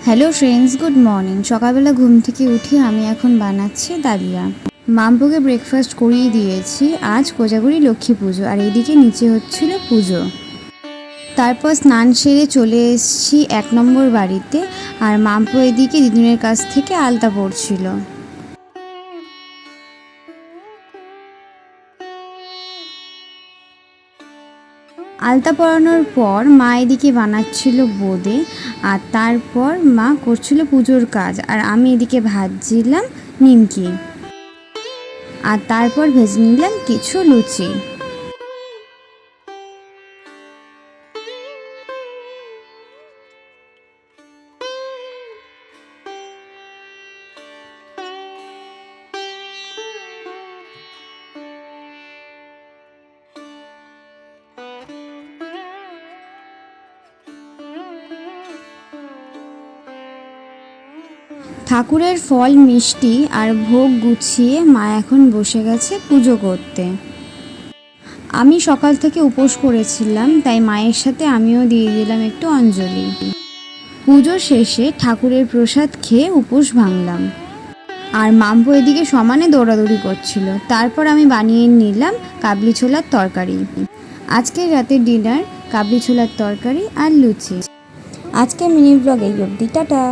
Hello friends, good morning. সকালবেলা ঘুম থেকে উঠে আমি এখন বানাচ্ছি ডালিয়া। মাম্পুকে ব্রেকফাস্ট করিয়ে দিয়েছি। আজ কোজাগরি লক্ষ্মী পুজো, আর এদিকে নিচে হচ্ছিল পুজো। তারপর স্নান সেরে চলে এসেছি 1 নম্বর বাড়িতে, আর মাম্পু এদিকে দিদুনের কাছ থেকে আলতা পড়ছিল। আলতা পরানোর পর মা এদিকে বানাচ্ছিল বোঁদে, আর তারপর মা করছিল পুজোর কাজ, আর আমি এদিকে ভাজছিলাম নিমকি, আর তারপর ভেজে নিলাম কিছু লুচি। ঠাকুরের ফল, মিষ্টি আর ভোগ গুছিয়ে মা এখন বসে গেছে পুজো করতে। আমি সকাল থেকে উপোস করেছিলাম, তাই মায়ের সাথে আমিও দিয়ে দিলাম একটু অঞ্জলি। পুজো শেষে ঠাকুরের প্রসাদ খেয়ে উপোস ভাঙলাম, আর মাম্পু এদিকে সমানে দৌড়াদৌড়ি করছিল। তারপর আমি বানিয়ে নিলাম কাবলি ছোলার তরকারি। আজকের রাতের ডিনার কাবলি ছোলার তরকারি আর লুচি। আজকে মিনি ব্লগ এই অবধি, টাটা।